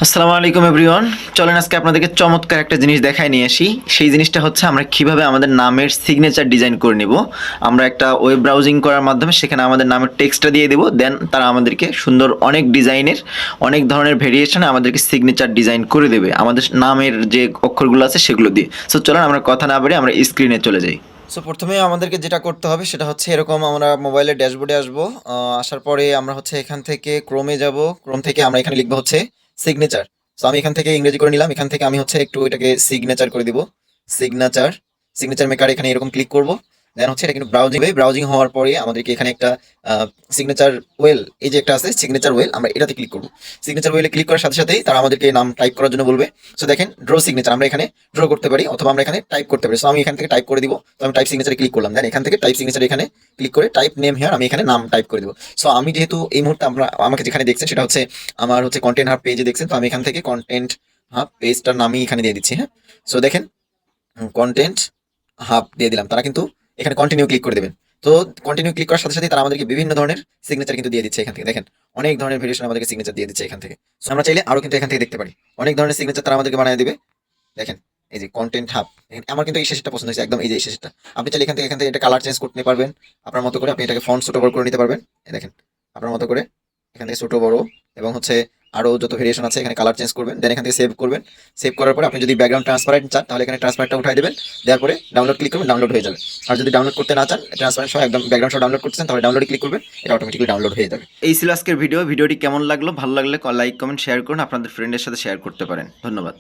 আসসালামু আলাইকুম এভরিওয়ান। চলেন আজকে আপনাদেরকে চমৎকার একটা জিনিস দেখায় নিয়ে আসি। সেই জিনিসটা হচ্ছে আমরা কিভাবে আমাদের নামের সিগনেচার ডিজাইন করে নিব। আমরা একটা ওয়েব ব্রাউজিং করার মাধ্যমে সেখানে আমাদের নামের টেক্সটটা দিয়ে দেব, দেন তারা আমাদেরকে সুন্দর অনেক ডিজাইনের অনেক ধরনের ভেরিয়েশনে আমাদেরকে সিগনেচার ডিজাইন করে দেবে আমাদের নামের যে অক্ষরগুলো আছে সেগুলো দিয়ে। সো চলেন আমরা কথা না বলে আমরা স্ক্রিনে চলে যাই। সো প্রথমে আমাদেরকে যেটা করতে হবে সেটা হচ্ছে এরকম আমরা মোবাইলের ড্যাশবোর্ডে আসবো। আসার পরে আমরা হচ্ছে এখান থেকে ক্রোমে যাব। ক্রোম থেকে আমরা এখানে লিখবো হচ্ছে সিগনেচার। সো আমি এখান থেকে ইংরেজি করে নিলাম। এখান থেকে আমি হচ্ছে একটু এটাকে সিগনেচার করে দিব। সিগনেচার সিগনেচার মেকার এখানে এরকম ক্লিক করব। দেন হচ্ছে এটা কিন্তু ব্রাউজিং হবে। ব্রাউজিং হওয়ার পরে আমাদেরকে এখানে একটা সিগনেচার ওয়েল, এই যে একটা আছে সিগনেচার ওয়েল, আমরা এটাতে ক্লিক করব। সিগনেচার ওয়েলে ক্লিক করার সাথে সাথেই তারা আমাদেরকে নাম টাইপ করার জন্য বলবে। সো দেখেন ড্র সিগনেচার, আমরা এখানে ড্র করতে পারি অথবা আমরা এখানে টাইপ করতে পারি। সো আমি এখান থেকে টাইপ করে দিব। তো আমি টাইপ সিগনেচারে ক্লিক করলাম। দেন এখান থেকে টাইপ সিগনেচার এখানে ক্লিক করে টাইপ নেম হিয়ার আমি এখানে নাম টাইপ করে দিব। সো আমি যেহেতু এই মুহূর্তে আমাকে যেখানে দেখছেন সেটা হচ্ছে আমার হচ্ছে কন্টেন্ট হাব পেজে দেখছেন। তো আমি এখান থেকে কন্টেন্ট হাব পেজটার নামই এখানে দিয়ে দিচ্ছি। হ্যাঁ, সো দেখেন কন্টেন্ট হাব দিয়ে দিলাম। তারা কিন্তু এখানে কন্টিনিউ ক্লিক করে দেবেন। তো কন্টিনিউ ক্লিক করার সাথে সাথে তারা আমাদেরকে বিভিন্ন ধরনের সিগনেচার কিন্তু দিয়ে দিচ্ছে। এখান থেকে দেখেন অনেক ধরনের ভেরিয়েশন আমাদেরকে সিগনেচার দিয়ে দিচ্ছে এখান থেকে। সো আমরা চাইলে আরো কিন্তু এখান থেকে দেখতে পারি অনেক ধরনের সিগনেচার তারা আমাদেরকে বানিয়ে দিবে। দেখেন এই যে কন্টেন্ট হাব, আমার কিন্তু এই শেষটা পছন্দ হয়েছে, একদম এই যে এই শেষটা। আপনি চাইলে এখান থেকে এটা কালার চেঞ্জ করতে পারবেন আপনার মতো করে। আপনি এটাকে ফন্ট ছোট বড় করে নিতে পারবেন। এই দেখেন আপনার মতো করে এখান থেকে ছোট বড় এবং হচ্ছে আরো যত ভেরিয়েশন আছে এখানে কালার চেঞ্জ করবেন। দেন এখান থেকে সেভ করবেন। সেভ করার পরে আপনি যদি ব্যাকগ্রাউন্ড ট্রান্সপারেন্ট চান তাহলে এখানে ট্রান্সপারেন্টটা উঠাই দেবেন। দেওয়ার পরে ডাউনলোড ক্লিক করবেন, ডাউনলোড হয়ে যাবে। আর যদি ডাউনলোড করতে না চান, ট্রান্সপারেন্ট সহ একদম ব্যাকগ্রাউন্ড সহ ডাউনলোড করতে চান, তাহলে ডাউনলোডে ক্লিক করবেন, এটা অটোমেটিক্যালি ডাউনলোড হয়ে যাবে। এই ছিল আজকের ভিডিওটি কেমন লাগলো? ভালো লাগলে লাইক কমেন্ট শেয়ার করুন, আপনাদের ফ্রেন্ডের সাথে শেয়ার করতে পারেন। ধন্যবাদ।